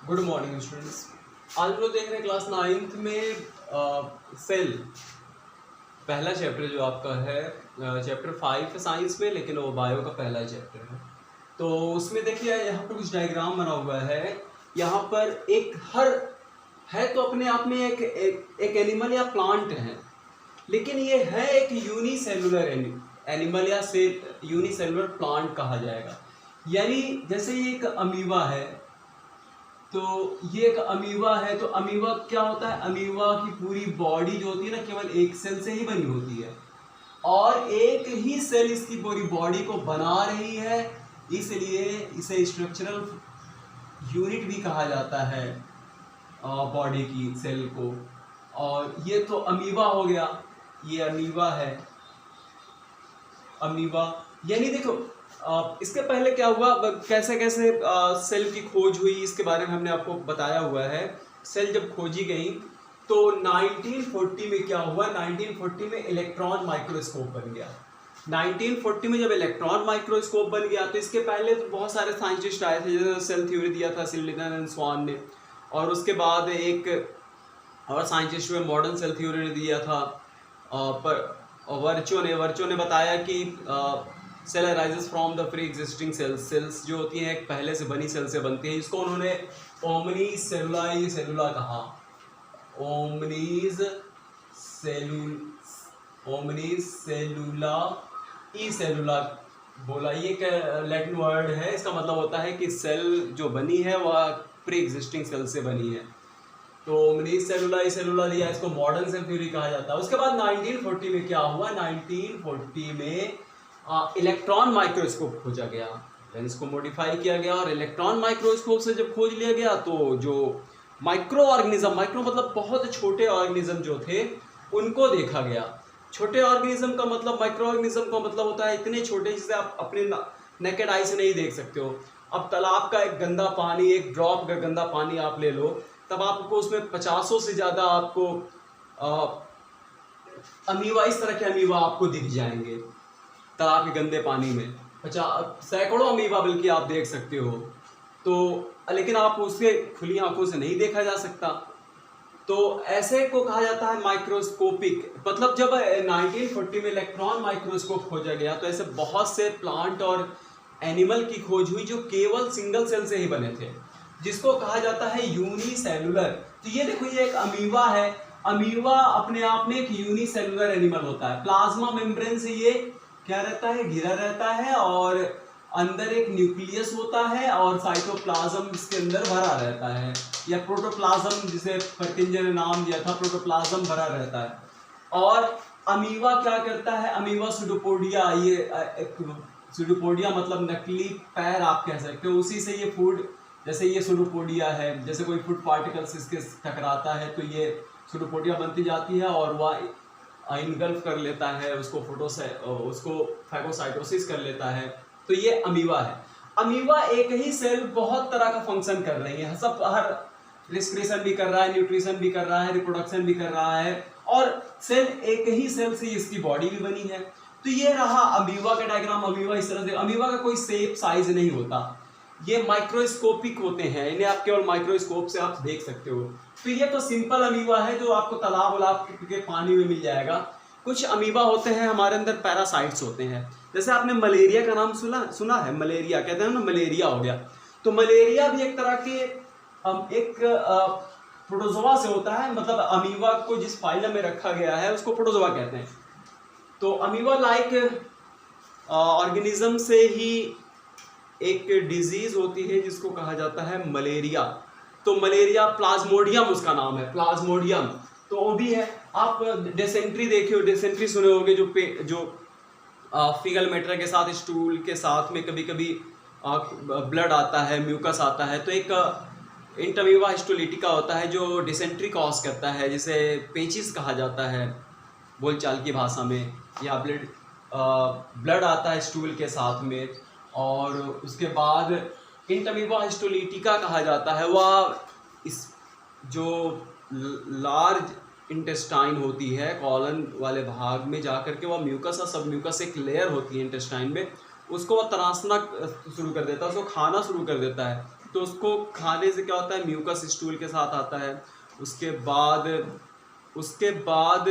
Good morning students. आज हम लोग देख रहे हैं क्लास 9th में सेल पहला चैप्टर जो आपका है चैप्टर 5 है साइंस में, लेकिन वो बायो का पहला चैप्टर है। तो उसमें देखिए यहाँ पर कुछ डायग्राम बना हुआ है। यहाँ पर एक हर है तो अपने आप में एक एनिमल या प्लांट है, लेकिन ये है एक यूनिसेलुलर एनिमल या यूनिसेलुलर प्लांट कहा जाएगा। यानी जैसे ये एक अमीबा है, तो ये एक अमीबा है। तो अमीबा क्या होता है? अमीबा की पूरी बॉडी जो होती है ना, केवल एक सेल से ही बनी होती है और एक ही सेल इसकी पूरी बॉडी को बना रही है, इसलिए इसे स्ट्रक्चरल यूनिट भी कहा जाता है बॉडी की सेल को। और ये तो अमीबा हो गया, ये अमीबा है। अमीबा यानी देखो इसके पहले क्या हुआ, कैसे कैसे सेल की खोज हुई, इसके बारे में हमने आपको बताया हुआ है। सेल जब खोजी गई तो 1940 में क्या हुआ, 1940 में इलेक्ट्रॉन माइक्रोस्कोप बन गया। 1940 में जब इलेक्ट्रॉन माइक्रोस्कोप बन गया तो इसके पहले तो बहुत सारे साइंटिस्ट आए थे, जैसे सेल थ्योरी दिया था सिलिकन एंड स्वान ने, और उसके बाद एक और साइंटिस्ट में मॉडर्न सेल थ्योरी ने दिया था। पर वर्चो ने बताया कि cell arises from the pre existing cells जो होती हैं एक पहले से बनी सेल से बनती है, इसको उन्होंने ओमनी सेलुला कहा। ओमनीज सेलुला ई सेलुला बोला। ये एक लैटिन वर्ड है, इसका मतलब होता है कि सेल जो बनी है वह प्री एग्जिस्टिंग सेल से बनी है। तो ओमनीज सेलुला ई सेलुला लिया, इसको मॉडर्न सेल थ्योरी कहा जाता है। उसके बाद 1940 में क्या हुआ, 1940 में इलेक्ट्रॉन माइक्रोस्कोप खोजा गया, देन इसको मॉडिफाई किया गया और इलेक्ट्रॉन माइक्रोस्कोप से जब खोज लिया गया तो जो माइक्रो मतलब बहुत छोटे ऑर्गेनिज्म जो थे उनको देखा गया। छोटे ऑर्गेनिज्म का मतलब, माइक्रो ऑर्गेनिज्म का मतलब होता है इतने छोटे जिसे आप अपने नेकेड आई से नहीं देख सकते हो। अब तालाब का एक गंदा पानी, एक ड्रॉप का गंदा पानी आप ले लो, तब आपको उसमें 50 से ज़्यादा आपको अमीबा, इस तरह के अमीबा आपको दिख जाएंगे तालाब के गंदे पानी में। 50 सैकड़ों अमीबा बल्कि आप देख सकते हो। तो लेकिन आप उसके खुली आंखों से नहीं देखा जा सकता, तो ऐसे को कहा जाता है माइक्रोस्कोपिक। मतलब जब 1940 में इलेक्ट्रॉन माइक्रोस्कोप खोजा गया तो ऐसे बहुत से प्लांट और एनिमल की खोज हुई जो केवल सिंगल सेल से ही बने थे, जिसको कहा जाता है यूनिसेलुलर। तो ये देखो, ये एक अमीबा है। अमीबा अपने आप में एक यूनिसेलुलर एनिमल होता है। प्लाज्मा मेम्ब्रेन से ये क्या रहता है, घिरा रहता है, और अंदर एक न्यूक्लियस होता है और साइटोप्लाज्म इसके अंदर भरा रहता है, या प्रोटोप्लाज्म जिसे पर्किंजर ने नाम दिया था, प्रोटोप्लाज्म भरा रहता है। और अमीबा क्या करता है, अमीबा सुडोपोडिया, ये सुडोपोडिया मतलब नकली पैर आप कह सकते हो, उसी से ये फूड, जैसे ये सुडोपोडिया है, जैसे कोई फूड पार्टिकल्स इसके टकराता है तो ये सुडोपोडिया बनती जाती है और वह इनगल्फ कर लेता है उसको, उसको फैगोसाइटोसिस कर लेता है। तो ये अमीबा है। अमीबा एक ही सेल बहुत तरह का फंक्शन कर रही है, सब हर रेस्पिरेशन भी कर रहा है, न्यूट्रिशन भी कर रहा है, रिप्रोडक्शन भी कर रहा है, और सेल एक ही सेल से इसकी बॉडी भी बनी है। तो ये रहा अमीबा का डायग्राम। अमीबा इस तरह से, अमीबा का कोई शेप साइज नहीं होता, ये माइक्रोस्कोपिक होते हैं, इन्हें आप केवल माइक्रोस्कोप से आप देख सकते हो। तो ये तो सिंपल अमीबा है जो आपको तालाब के पानी में मिल जाएगा। कुछ अमीबा होते हैं हमारे अंदर पैरासाइट्स होते हैं, जैसे आपने मलेरिया का नाम सुना है, मलेरिया कहते हैं ना, मलेरिया हो गया। तो मलेरिया भी एक तरह के एक प्रोटोजोआ से होता है, मतलब अमीबा को जिस फाइलम में रखा गया है उसको प्रोटोजोआ कहते हैं। तो अमीबा लाइक ऑर्गेनिज्म से ही एक डिजीज होती है जिसको कहा जाता है मलेरिया। तो मलेरिया, प्लाज्मोडियम उसका नाम है, प्लाज्मोडियम। तो वो भी है। आप डिसेंट्री देखे हो, डिसेंट्री सुने होंगे, जो फीकल मैटर के साथ, स्टूल के साथ में कभी कभी ब्लड आता है, म्यूकस आता है, तो एक इंटरवीवा हिस्टोलिटिका होता है जो डिसेंट्री कॉज करता है, जिसे पेचिस कहा जाता है बोलचाल की भाषा में, या ब्लड आता है स्टूल के साथ में। और उसके बाद इंटरवीवा हिस्टोलिटिका कहा जाता है, वह इस जो लार्ज इंटेस्टाइन होती है कॉलन वाले भाग में जाकर के वह म्यूकस और सब म्यूकस एक लेयर होती है इंटेस्टाइन में, उसको वह तराशना शुरू कर देता है, उसको खाना शुरू कर देता है। तो उसको खाने से क्या होता है, म्यूकस स्टूल के साथ आता है। उसके बाद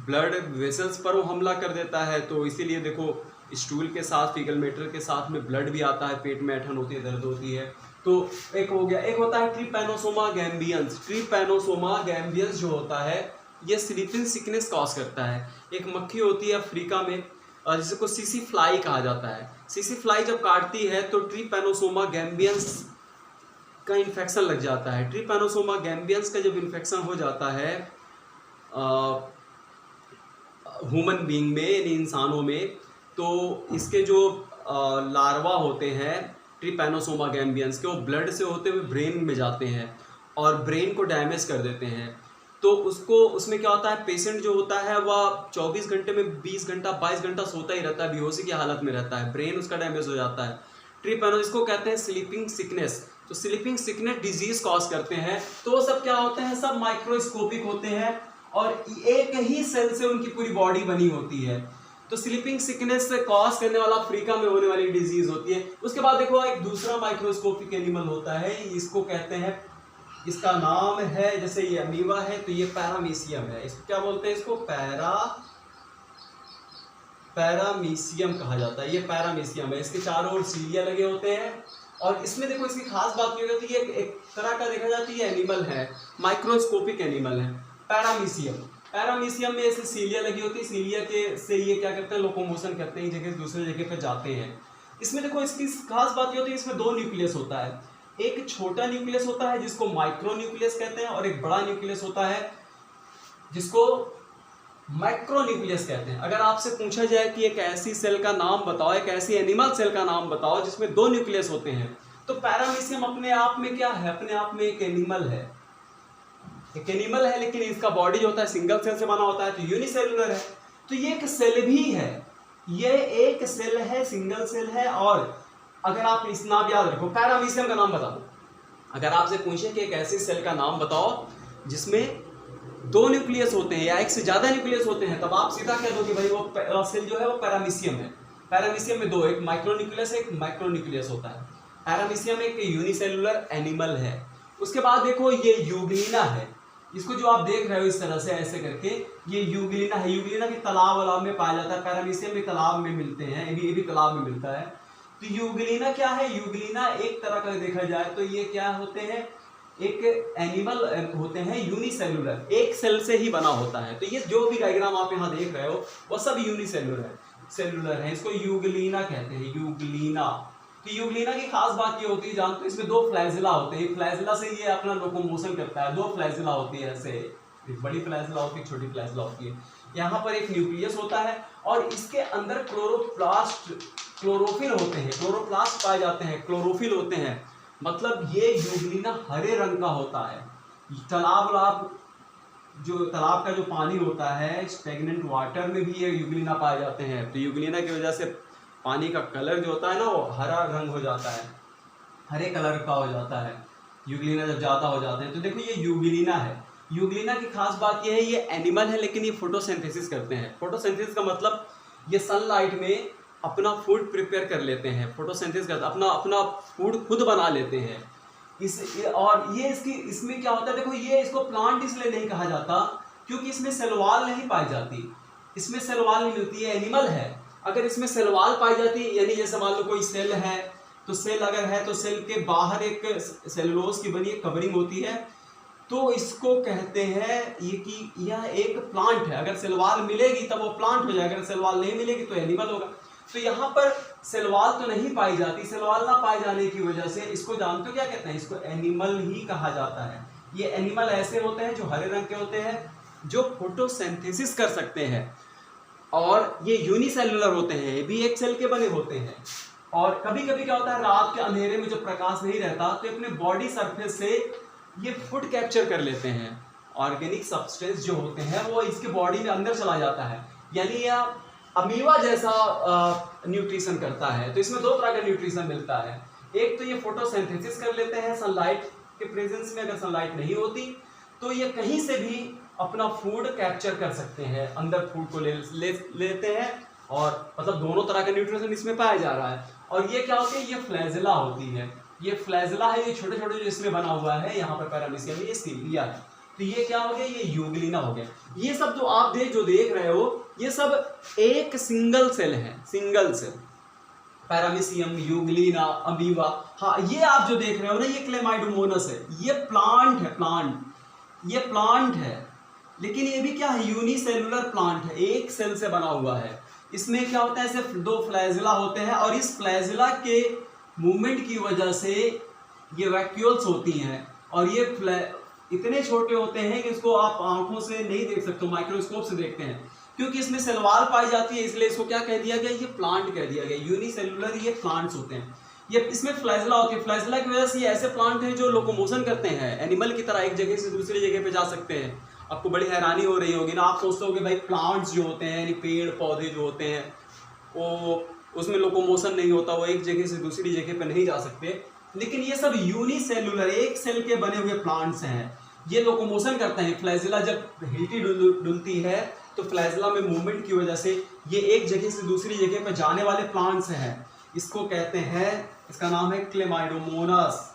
ब्लड वेसल्स पर वो हमला कर देता है, तो इसीलिए देखो स्टूल के साथ फीकल मैटर के साथ में ब्लड भी आता है, पेट में ऐंठन होती है, दर्द होती है। तो एक हो गया। एक होता है ट्रिपैनोसोमा गैम्बियंस। ट्रिपैनोसोमा गैम्बियंस जो होता है ये स्लीपिंग सिकनेस कॉज करता है। एक मक्खी होती है अफ्रीका में जिसको सीसी फ्लाई कहा जाता है। सीसी फ्लाई जब काटती है तो ट्रिपैनोसोमा गैम्बियंस का इन्फेक्शन लग जाता है। ट्रिपैनोसोमा गैम्बियंस का जब इन्फेक्शन हो जाता है ह्यूमन बीइंग में, यानी इंसानों में, तो इसके जो लार्वा होते हैं ट्रिपैनोसोमा गैम्बियंस के, वो ब्लड से होते हुए ब्रेन में जाते हैं और ब्रेन को डैमेज कर देते हैं। तो उसमें क्या होता है, पेशेंट जो होता है वह 24 घंटे में 20 घंटा 22 घंटा सोता ही रहता है, बेहोशी की हालत में रहता है, ब्रेन उसका डैमेज हो जाता है। ट्रिपैनो इसको कहते हैं स्लीपिंग सिकनेस। तो स्लीपिंग सिकनेस डिजीज कॉज करते हैं। तो वो सब क्या होते हैं, सब माइक्रोस्कोपिक होते हैं और एक ही सेल से उनकी पूरी बॉडी बनी होती है। तो स्लीपिंग सिकनेस से कॉज करने वाला अफ्रीका में होने वाली डिजीज होती है। उसके बाद देखो एक दूसरा माइक्रोस्कोपिक एनिमल होता है, इसको कहते हैं, इसका नाम है, जैसे ये अमीबा है तो ये पैरामीशियम है। इसको क्या बोलते हैं, इसको पैरामीशियम कहा जाता है। ये पैरामीशियम है, इसके चारों ओर सीलिया लगे होते हैं और इसमें देखो इसकी खास बात ये होती है, ये एक तरह का देखा जाता है ये एनिमल है, माइक्रोस्कोपिक एनिमल है पैरामीशियम। पैरामीशियम में ऐसे सीलिया लगी होती है, सीलिया के से ये क्या करते हैं, लोकोमोशन करते हैं, एक जगह से दूसरे जगह पे जाते हैं। इसमें देखो इसकी खास बात ये होती है, इसमें दो न्यूक्लियस होता है। एक छोटा न्यूक्लियस होता है जिसको माइक्रो न्यूक्लियस कहते हैं और एक बड़ा न्यूक्लियस होता है जिसको मैक्रो न्यूक्लियस कहते हैं। अगर आपसे पूछा जाए कि एक ऐसी सेल का नाम बताओ, एक ऐसी एनिमल सेल का नाम बताओ जिसमें दो न्यूक्लियस होते हैं, तो पैरामीशियम अपने आप में क्या है, अपने आप में एक एनिमल है। एक एनिमल है, लेकिन इसका बॉडी जो होता है सिंगल सेल से बना होता है, तो यूनिसेलुलर है। तो ये एक सेल भी है, ये एक सेल है, सिंगल सेल है। और अगर आप इस नाम याद रखो, पैरामीशियम का नाम बता दो। अगर आपसे पूछे कि एक ऐसी सेल का नाम बताओ जिसमें दो न्यूक्लियस होते हैं या एक से ज्यादा न्यूक्लियस होते हैं, तब आप सीधा कह दो कि भाई वो सेल जो है वो पैरामीशियम है। पैरामीशियम में दो, एक माइक्रो न्यूक्लियस है, एक मैक्रो न्यूक्लियस होता है। पैरामीशियम एक यूनिसेलुलर एनिमल है। उसके बाद देखो ये यूग्लिना है, इसको जो आप देख रहे हो इस तरह से ऐसे करके, ये यूग्लिना है। यूग्लिना भी तालाब वालाब में पाया जाता है, पैरामीशियम भी तालाब में मिलते हैं, ये भी तालाब में मिलता है। तो यूग्लिना क्या है, यूग्लिना एक तरह का देखा जाए तो ये क्या होते हैं, एक एनिमल होते हैं यूनिसेलुलर, एक सेल से ही बना होता है। तो ये जो भी डायग्राम आप यहाँ देख रहे हो वो सब सेलुलर है। इसको यूग्लिना कहते हैं, यूग्लिना। तो यूग्लिना की खास बात ये होती है, जानते हो इसमें दो फ्लैजिला होते हैं। फ्लैजिला से ये अपना लोकोमोशन करता है। दो फ्लैजिला होती है, ऐसे एक बड़ी फ्लैजिला होती है, छोटी फ्लैजिला होती है। यहाँ पर एक न्यूक्लियस होता है और इसके अंदर क्लोरोफिल होते हैं, क्लोरोप्लास्ट पाए जाते हैं, क्लोरोफिल होते हैं। मतलब ये यूग्लिना हरे रंग का होता है। तालाब का जो पानी होता है, स्टेगनेंट वाटर में भी ये यूग्लिना पाए जाते हैं। तो यूग्लिना की वजह से पानी का कलर जो होता है ना, वो हरा रंग हो जाता है, हरे कलर का हो जाता है यूग्लिना जब ज्यादा हो जाते हैं। तो देखो ये यूग्लिना है। यूग्लिना की खास बात ये है, ये एनिमल है लेकिन ये फोटोसिंथेसिस करते हैं। फोटोसिंथेसिस का मतलब ये सनलाइट में अपना फूड प्रिपेयर कर लेते हैं, फोटोसिंथेसिस करते हैं, अपना फूड खुद बना लेते हैं। और ये इसमें क्या होता है, देखो ये इसको प्लांट इसलिए नहीं कहा जाता क्योंकि इसमें सेल वॉल नहीं पाई जाती, इसमें सेल वॉल नहीं मिलती है, एनिमल है। अगर इसमें सेल वॉल पाई जाती, यानी जैसे मान लो कोई सेल है, तो सेल अगर है तो सेल के बाहर एक सेलुलोज की बनी एक कवरिंग होती है, तो इसको कहते हैं ये कि यह एक प्लांट है। अगर सेल वॉल मिलेगी तब वो प्लांट हो जाएगा, अगर सेल वॉल नहीं मिलेगी तो एनिमल होगा। तो यहाँ पर सेल वॉल तो नहीं पाई जाती, सेल वॉल ना पाए जाने की वजह से इसको जानते हो क्या कहते हैं, इसको एनिमल ही कहा जाता है। ये एनिमल ऐसे होते हैं जो हरे रंग के होते हैं, जो फोटोसिंथेसिस कर सकते हैं, और ये यूनिसेलुलर होते हैं, ये भी एक सेल के बने होते हैं। और कभी कभी क्या होता है, रात के अंधेरे में जब प्रकाश नहीं रहता तो अपने बॉडी सरफेस से ये फूड कैप्चर कर लेते हैं। ऑर्गेनिक सब्सटेंस जो होते हैं वो इसके बॉडी में अंदर चला जाता है, यानी यह अमीबा जैसा न्यूट्रिशन करता है। तो इसमें दो तरह का न्यूट्रिशन मिलता है। एक तो ये फोटोसिंथेसिस कर लेते हैं सनलाइट के प्रेजेंस में, अगर सनलाइट नहीं होती तो ये कहीं से भी अपना फूड कैप्चर कर सकते हैं, अंदर फूड को लेते हैं, और मतलब दोनों तरह का न्यूट्रिशन इसमें पाया जा रहा है। और ये क्या होती है, ये फ्लैजिला होती है। ये फ्लैजिला है, ये छोटे छोटे जो इसमें बना हुआ है यहाँ पर पैरामीशियम में, ये सीलिया है। तो ये क्या हो गया, ये यूग्लिना हो गया। ये सब जो आप देख रहे हो ये सब एक सिंगल सेल है, single cell. Paramecium, euglena, amoeba, हाँ ये आप जो देख रहे हो ना ये क्लेमाइडोमोनास है, ये प्लांट है, ये प्लांट है। लेकिन ये भी क्या है, यूनिसेलुलर प्लांट है, एक सेल से बना हुआ है। इसमें क्या होता है, ऐसे दो फ्लैजिला होते हैं और इस फ्लैजिला के मूवमेंट की वजह से ये वैक्यूल्स होती हैं और ये इतने छोटे होते हैं कि इसको आप आंखों से नहीं देख सकते, माइक्रोस्कोप से देखते हैं। क्योंकि इसमें सेल वॉल पाई जाती है इसलिए इसको क्या कह दिया गया, ये प्लांट कह दिया गया। यूनिसेलुलर ये प्लांट्स होते हैं। ये इसमें फ्लैजिला होती है, फ्लैजिला की वजह से ये ऐसे प्लांट हैं जो लोकोमोशन करते हैं, एनिमल की तरह एक जगह से दूसरी जगह पे जा सकते हैं। आपको बड़ी हैरानी हो रही होगी ना, आप सोचते होगे भाई प्लांट्स जो होते हैं यानी पेड़ पौधे जो होते हैं वो उसमें लोकोमोशन नहीं होता, वो एक जगह से दूसरी जगह पे नहीं जा सकते। लेकिन ये सब यूनिसेलुलर एक सेल के बने हुए प्लांट्स हैं, ये लोकोमोशन करते हैं। फ्लैजिला जब हिलती डुलती है तो फ्लैजिला में मूवमेंट की वजह से ये एक जगह से दूसरी जगह पे जाने वाले प्लांट्स हैं। इसको कहते हैं, इसका नाम है क्लेमाइडोमोनास,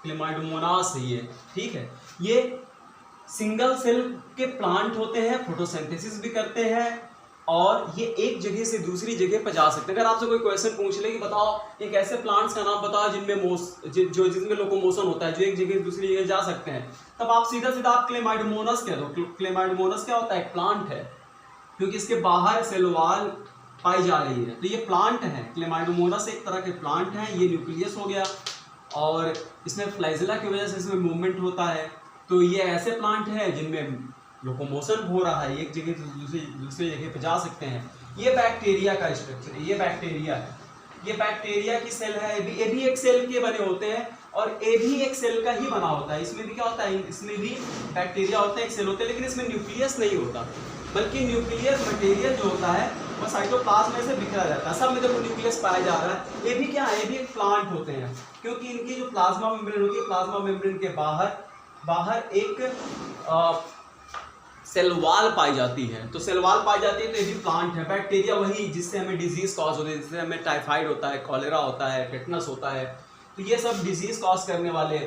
क्लेमाइडोमोनास है ये, ठीक है। ये सिंगल सेल के प्लांट होते हैं, फोटोसिंथेसिस भी करते हैं और ये एक जगह से दूसरी जगह पर जा सकते हैं। अगर आपसे कोई क्वेश्चन पूछ ले कि बताओ एक ऐसे प्लांट्स का नाम बताओ जिनमें जिसमें लोकोमोशन होता है, जो एक जगह से दूसरी जगह जा सकते हैं, तब आप सीधा आप क्लेमाइडोमोनास कह दो। क्लेमाइडोमोनास क्या होता है, एक प्लांट है, क्योंकि इसके बाहर सेल वॉल पाई जा रही है, तो ये प्लांट है। क्लेमाइडोमोनास एक तरह के प्लांट हैं। ये न्यूक्लियस हो गया और इसमें फ्लैजिला की वजह से इसमें मूवमेंट होता है। तो ये ऐसे प्लांट हैं जिनमें लोकोमोशन हो रहा है, एक जगह से दूसरी जगह पे जा सकते हैं। ये बैक्टीरिया का स्ट्रक्चर है, ये बैक्टीरिया है, ये बैक्टीरिया की सेल है। ये भी एक सेल के बने होते हैं और ये भी एक सेल का ही बना होता है। इसमें भी क्या होता है, इसमें भी बैक्टीरिया होते हैं, एक सेल होते हैं, लेकिन इसमें न्यूक्लियस नहीं होता, बल्कि न्यूक्लियर मटेरियल जो होता है वो साइटोप्लाज्म में से बिखरा रहता है। सब में देखो न्यूक्लियस पाया जा रहा है। ये भी क्या है, ये भी एक प्लांट होते हैं, क्योंकि इनकी जो प्लाज्मा मेम्ब्रेन होती है, प्लाज्मा मेम्ब्रेन के बाहर एक सेल वॉल पाई जाती है। तो सेल वॉल पाई जाती है तो ये भी प्लांट है। बैक्टीरिया वही जिससे हमें डिजीज कॉज होती है, जिससे हमें टाइफाइड होता है, कॉलेरा होता है, टेटनस होता है। तो ये सब डिजीज कॉज करने वाले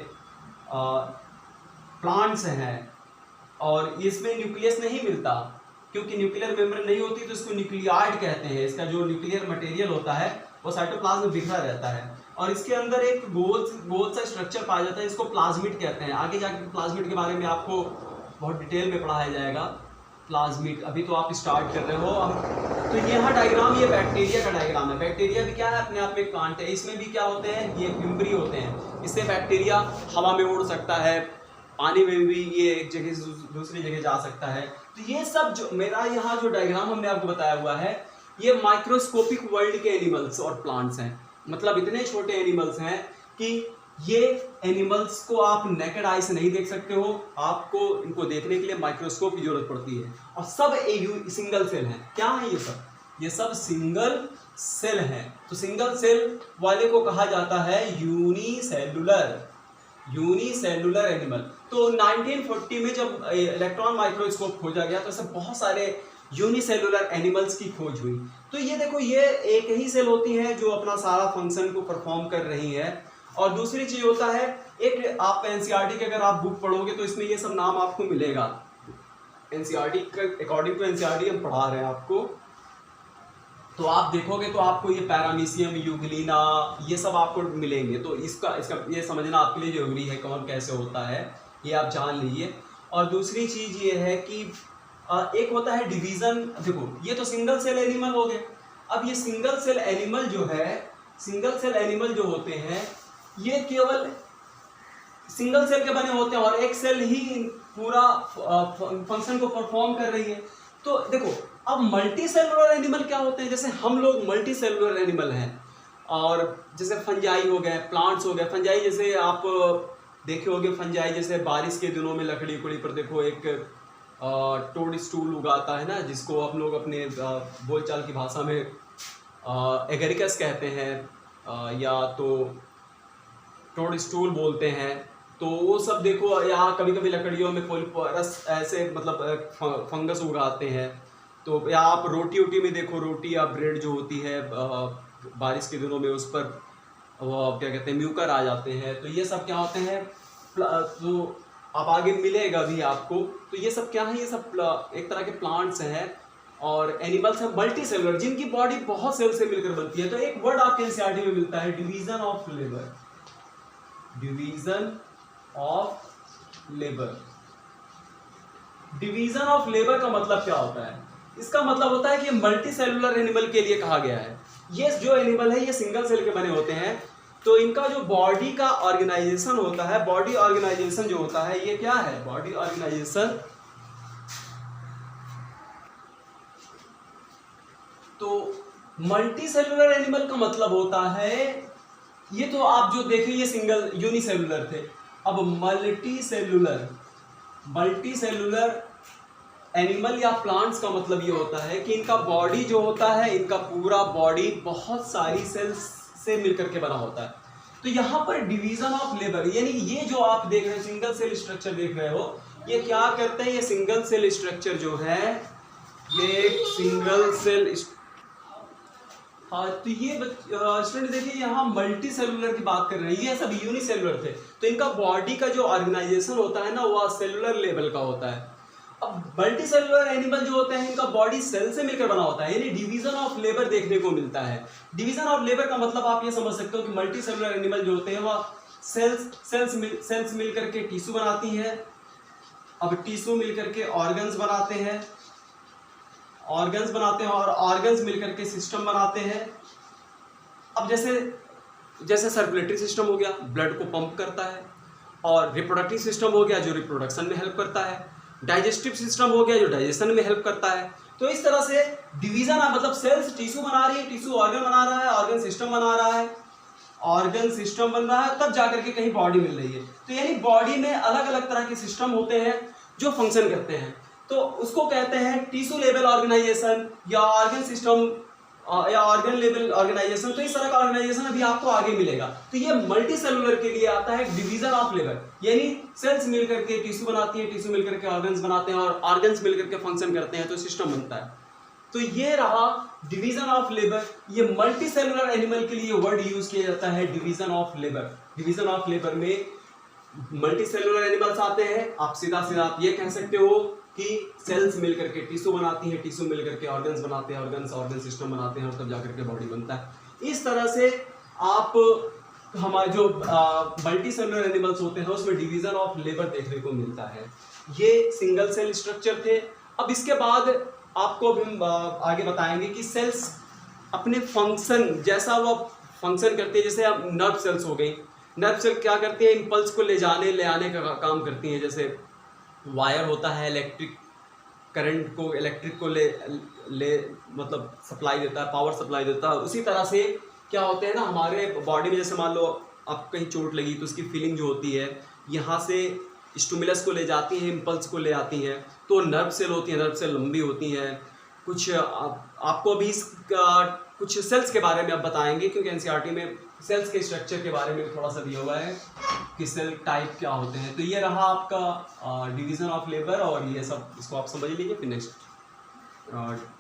प्लांट्स हैं और इसमें न्यूक्लियस नहीं मिलता, क्योंकि न्यूक्लियर मेम्ब्रेन नहीं होती तो इसको न्यूक्लियाइड कहते हैं। इसका जो न्यूक्लियर मटेरियल होता है वो साइटोप्लाज्म में बिखरा रहता है और इसके अंदर एक गोल सा स्ट्रक्चर पाया जाता है, इसको प्लाज्मिड कहते हैं। आगे जाके प्लाज्मिड के बारे में आपको बहुत डिटेल में पढ़ाया जाएगा। प्लाज्मिड अभी तो आप स्टार्ट कर रहे हो। तो यहाँ डायग्राम, ये बैक्टीरिया का डायग्राम है। बैक्टीरिया भी क्या है, अपने आप में एक प्लांट है। इसमें भी क्या होते हैं, ये फिम्बरी होते हैं। इससे बैक्टीरिया हवा में उड़ सकता है, पानी में भी ये एक जगह से दूसरी जगह जा सकता है। तो ये सब जो मेरा यहाँ जो डायग्राम हमने आपको बताया हुआ है, ये माइक्रोस्कोपिक वर्ल्ड के एनिमल्स और प्लांट्स हैं। मतलब इतने छोटे एनिमल्स हैं कि ये एनिमल्स को आप नेकेड आई से नहीं देख सकते हो, आपको इनको देखने के लिए माइक्रोस्कोप की जरूरत पड़ती है। और सब सिंगल सेल हैं। क्या है ये सब सिंगल सेल हैं। तो सिंगल सेल वाले को कहा जाता है यूनिसेलुलर एनिमल। तो 1940 में जब इलेक्ट्रॉन माइक्रोस्कोप खोजा गया तो ऐसे बहुत सारे यूनिसेलुलर एनिमल्स की खोज हुई। तो ये देखो, ये एक ही सेल होती है जो अपना सारा फंक्शन को परफॉर्म कर रही है। और दूसरी चीज होता है, एक आप एनसीईआरटी के अगर आप बुक पढ़ोगे तो इसमें ये सब नाम आपको मिलेगा। एनसीईआरटी अकॉर्डिंग टू एनसीईआरटी हम पढ़ा रहे हैं आपको, तो आप देखोगे तो आपको ये पैरामीशियम, यूग्लिना, ये सब आपको मिलेंगे। तो इसका ये समझना आपके लिए जरूरी है कौन कैसे होता है, ये आप जान लीजिए। और दूसरी चीज ये है कि एक होता है डिवीजन। देखो, ये तो सिंगल सेल एनिमल हो गए। अब ये सिंगल सेल एनिमल जो होते हैं ये केवल सिंगल सेल के बने होते हैं और एक सेल ही पूरा फंक्शन को परफॉर्म कर रही है। तो देखो, अब मल्टी सेलुलर एनिमल क्या होते हैं, जैसे हम लोग मल्टी सेलुलर एनिमल हैं। और जैसे फंजाई हो गए, प्लांट्स हो गए। फंजाई जैसे आप देखे होंगे, फंजाई जैसे बारिश के दिनों में लकड़ी उकड़ी पर देखो एक टोड स्टूल उगाता है ना, जिसको हम लोग अपने बोलचाल की भाषा में एगरिकस कहते हैं या तो टोड स्टूल बोलते हैं। तो वो सब देखो, यहाँ कभी कभी लकड़ियों में फूल रस ऐसे मतलब फंगस उगाते हैं। तो या आप रोटी वोटी में देखो, रोटी या ब्रेड जो होती है बारिश के दिनों में उस पर वो क्या कहते हैं म्यूकर आ जाते हैं। तो ये सब क्या होते हैं, तो आप आगे मिलेगा भी आपको। तो ये सब क्या है, ये सब एक तरह के प्लांट्स हैं और एनिमल्स हैं मल्टी सेलुलर, जिनकी बॉडी बहुत सेल से मिलकर बनती है। तो एक वर्ड आपके एनसीईआरटी में मिलता है, division of labour. Division of labour, division of labour का मतलब क्या होता है? इसका मतलब होता है कि मल्टी सेलुलर एनिमल के लिए कहा गया है। ये जो एनिमल है ये सिंगल सेल के बने होते हैं, तो इनका जो बॉडी का ऑर्गेनाइजेशन होता है, बॉडी ऑर्गेनाइजेशन जो होता है ये क्या है, बॉडी ऑर्गेनाइजेशन। तो मल्टी सेलुलर एनिमल का मतलब होता है, ये तो आप जो देखे ये सिंगल यूनिसेलुलर थे, अब मल्टी सेलुलर एनिमल या प्लांट्स का मतलब ये होता है कि इनका बॉडी जो होता है, इनका पूरा बॉडी बहुत सारी सेल्स से मिलकर के बना होता है। तो यहाँ पर डिवीजन ऑफ लेबर, यानी ये जो आप देख रहे हो सिंगल सेल स्ट्रक्चर देख रहे हो, ये क्या करते हैं, ये सिंगल सेल स्ट्रक्चर जो है ये सिंगल सेल, हाँ तो ये स्टूडेंट देखिए यहाँ मल्टी सेलुलर की बात कर रहे हैं, ये सब यूनिसेलुलर थे। तो इनका बॉडी का जो ऑर्गेनाइजेशन होता है ना वो सेलुलर लेवल का होता है। अब मल्टी सेलुलर एनिमल जो होते हैं इनका बॉडी सेल से मिलकर बना होता है, यानी डिवीजन ऑफ लेबर देखने को मिलता है। डिवीजन ऑफ लेबर का मतलब आप ये समझ सकते हो कि मल्टी सेलुलर एनिमल जो होते हैं वह सेल्स मिलकर के टिश्यू बनाती हैं। अब टिश्यू मिलकर के ऑर्गन्स बनाते हैं, और ऑर्गन्स मिलकर के सिस्टम बनाते हैं। अब जैसे सर्कुलेटरी सिस्टम हो गया, ब्लड को पंप करता है, और रिप्रोडक्टिव सिस्टम हो गया जो रिप्रोडक्शन में हेल्प करता है, डाइजेस्टिव सिस्टम हो गया जो डाइजेशन में हेल्प करता है। तो इस तरह से डिवीजन है, मतलब सेल्स टिश्यू बना रही है, टिश्यू ऑर्गन बना रहा है, ऑर्गन सिस्टम बना रहा है, ऑर्गन सिस्टम बन रहा है, तब जाकर के कहीं बॉडी मिल रही है। तो यानी बॉडी में अलग अलग तरह के सिस्टम होते हैं जो फंक्शन करते हैं, तो उसको कहते हैं टिश्यू लेवल ऑर्गेनाइजेशन या ऑर्गन सिस्टम या ऑर्गन लेवल ऑर्गेनाइजेशन। तो इस तरह का ऑर्गेनाइजेशन अभी आपको आगे मिलेगा। तो ये मल्टी सेलुलर के लिए आता है डिवीजन ऑफ लेबर, यानी सेल्स मिलकर के टिश्यू बनाती है, टिश्यू मिलकर के ऑर्गन्स बनाते हैं, और ऑर्गन्स मिलकर के फंक्शन करते हैं, तो सिस्टम बनता है। तो ये रहा डिवीजन ऑफ लेबर। ये मल्टी सेलुलर एनिमल के लिए वर्ड यूज किया जाता है division of labour. Division of labour में मल्टी सेलुलर एनिमल्स आते हैं, आप सीधा आप ये कह सकते हो कि सेल्स मिलकर के टिश्यू बनाती है, टिश्यू मिलकर के ऑर्गन्स बनाते हैं, ऑर्गन सिस्टम बनाते हैं, और तब जाकर के बॉडी बनता है। इस तरह से आप हमारे जो मल्टी सेलुलर एनिमल्स होते हैं उसमें डिवीजन ऑफ लेबर देखने को मिलता है। ये सिंगल सेल स्ट्रक्चर थे। अब इसके बाद आपको हम आगे बताएंगे कि सेल्स अपने फंक्शन, जैसा वो फंक्शन करती है, जैसे अब नर्व सेल्स हो गई, नर्व सेल क्या करती है, इम्पल्स को ले आने का काम करती है। जैसे वायर होता है, इलेक्ट्रिक करंट को, इलेक्ट्रिक को ले मतलब सप्लाई देता है, पावर सप्लाई देता है। उसी तरह से क्या होते हैं ना हमारे बॉडी में, जैसे मान लो आप कहीं चोट लगी तो उसकी फीलिंग जो होती है यहाँ से स्टिमुलस को ले जाती है, इम्पल्स को ले आती हैं, तो नर्व सेल होती है, नर्व सेल लंबी होती हैं। कुछ आपको अभी कुछ सेल्स के बारे में अब बताएंगे, क्योंकि एनसीईआरटी में सेल्स के स्ट्रक्चर के बारे में थोड़ा सा दिया हुआ है कि सेल टाइप क्या होते हैं। तो ये रहा आपका डिवीजन ऑफ लेबर, और ये सब इसको आप समझ लीजिए। फिर नेक्स्ट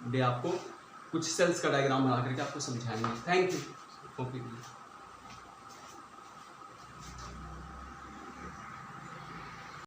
डे आपको कुछ सेल्स का डायग्राम बना करके आपको समझाएंगे। Thank you. ओके।